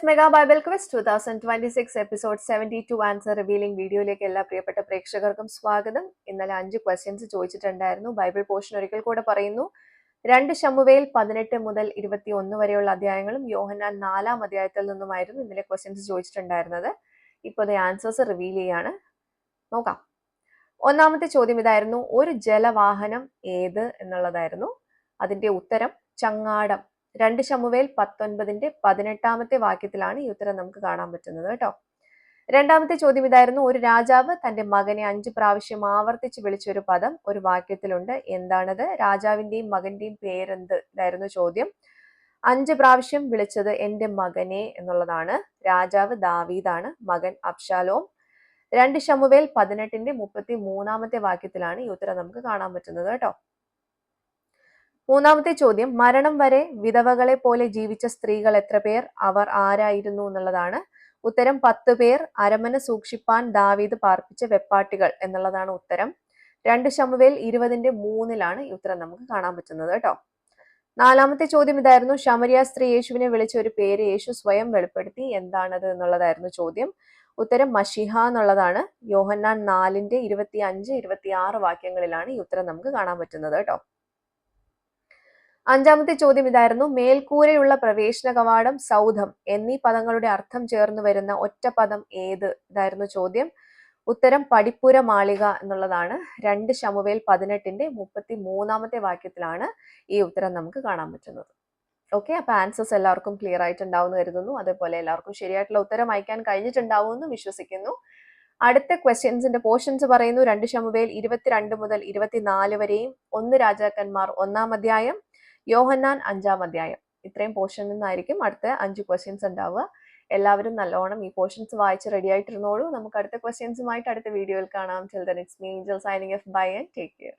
Mega Bible quiz 2026 episode 72 answer revealing വീഡിയോയിലേക്ക് എല്ലാ പ്രിയപ്പെട്ട പ്രേക്ഷകർക്കും സ്വാഗതം. ഇന്നലെ 5 ക്വസ്റ്റ്യൻസ് ചോദിച്ചിട്ടുണ്ടായിരുന്നു. ബൈബിൾ പോർഷൻ ഒരിക്കൽ കൂടെ പറയുന്നു. 2 ശമൂവേൽ 18 മുതൽ 21 വരെയുള്ള അധ്യായങ്ങളും യോഹന്നാൻ 4-ാം അധ്യായത്തിൽ നിന്നുമായിരുന്നു ഇന്നലെ ക്വസ്റ്റ്യൻസ് ചോദിച്ചിട്ടുണ്ടായിരുന്നത്. ഇപ്പോൾ ആൻസേഴ്സ് റിവീൽ ചെയ്യാണ്. നോക്കാം. ഒന്നാമത്തെ ചോദ്യം ഇതായിരുന്നു, ഒരു ജലവാഹനം ഏത് എന്നുള്ളതായിരുന്നു. അതിന്റെ ഉത്തരം ചങ്ങാടം. 2 ശമൂവേൽ 19-18 വാക്യത്തിലാണ് ഈ ഉത്തരം നമുക്ക് കാണാൻ പറ്റുന്നത് കേട്ടോ. രണ്ടാമത്തെ ചോദ്യം ഇതായിരുന്നു, ഒരു രാജാവ് തന്റെ മകനെ 5 പ്രാവശ്യം ആവർത്തിച്ച് വിളിച്ചൊരു പദം ഒരു വാക്യത്തിലുണ്ട്. എന്താണത്? രാജാവിന്റെയും മകന്റെയും പേരെന്ത്? ഇതായിരുന്നു ചോദ്യം. 5 പ്രാവശ്യം വിളിച്ചത് എന്റെ മകനെ എന്നുള്ളതാണ്. രാജാവ് ദാവീദാണ്, മകൻ അബ്ശാലോം. 2 ശമൂവേൽ 18-33 വാക്യത്തിലാണ് ഈ ഉത്തരം നമുക്ക് കാണാൻ പറ്റുന്നത് കേട്ടോ. മൂന്നാമത്തെ ചോദ്യം, മരണം വരെ വിധവകളെ പോലെ ജീവിച്ച സ്ത്രീകൾ എത്ര പേർ? അവർ ആരായിരുന്നു എന്നുള്ളതാണ്. ഉത്തരം 10 പേർ. അരമന സൂക്ഷിപ്പാൻ ദാവീദ് പാർപ്പിച്ച വെപ്പാട്ടികൾ എന്നുള്ളതാണ് ഉത്തരം. 2 ശമൂവേൽ 20-3 ഈ ഉത്തരം നമുക്ക് കാണാൻ പറ്റുന്നത് കേട്ടോ. നാലാമത്തെ ചോദ്യം ഇതായിരുന്നു, ശമരിയ സ്ത്രീ യേശുവിനെ വിളിച്ച ഒരു പേര് യേശു സ്വയം വെളിപ്പെടുത്തി. എന്താണത് എന്നുള്ളതായിരുന്നു ചോദ്യം. ഉത്തരം മഷിഹ എന്നുള്ളതാണ്. യോഹന്നാൻ 4-25-26 വാക്യങ്ങളിലാണ് ഈ ഉത്തരം നമുക്ക് കാണാൻ പറ്റുന്നത് കേട്ടോ. അഞ്ചാമത്തെ ചോദ്യം ഇതായിരുന്നു, മേൽക്കൂരയുള്ള പ്രവേശന കവാടം, സൗധം എന്നീ പദങ്ങളുടെ അർത്ഥം ചേർന്ന് വരുന്ന ഒറ്റ പദം ഏത്? ഇതായിരുന്നു ചോദ്യം. ഉത്തരം പടിപ്പുര മാളിക എന്നുള്ളതാണ്. 2 ശമൂവേൽ 18-33 വാക്യത്തിലാണ് ഈ ഉത്തരം നമുക്ക് കാണാൻ പറ്റുന്നത്. ഓക്കെ, അപ്പൊ ആൻസേഴ്സ് എല്ലാവർക്കും ക്ലിയർ ആയിട്ടുണ്ടാവും എന്ന് കരുതുന്നു. അതേപോലെ എല്ലാവർക്കും ശരിയായിട്ടുള്ള ഉത്തരം അയക്കാൻ കഴിഞ്ഞിട്ടുണ്ടാവും എന്ന് വിശ്വസിക്കുന്നു. അടുത്ത ക്വസ്റ്റ്യൻസിന്റെ പോർഷൻസ് പറയുന്നു. 2 ശമൂവേൽ 22 മുതൽ 24 വരെയും 1 രാജാക്കന്മാർ 1-ാം അധ്യായം, യോഹന്നാൻ 5-ാം അധ്യായം. ഇത്രയും പോർഷനിൽ നിന്നായിരിക്കും അടുത്ത 5 ക്വസ്റ്റ്യൻസ് ഉണ്ടാവുക. എല്ലാവരും നല്ലോണം ഈ പോർഷൻസ് വായിച്ച് റെഡി ആയിട്ടിരുന്നോളൂ. നമുക്ക് അടുത്ത ക്വസ്റ്റ്യൻസുമായിട്ട് അടുത്ത വീഡിയോയിൽ കാണാം. Till then, it's me, Angel, signing off. Bye and take care.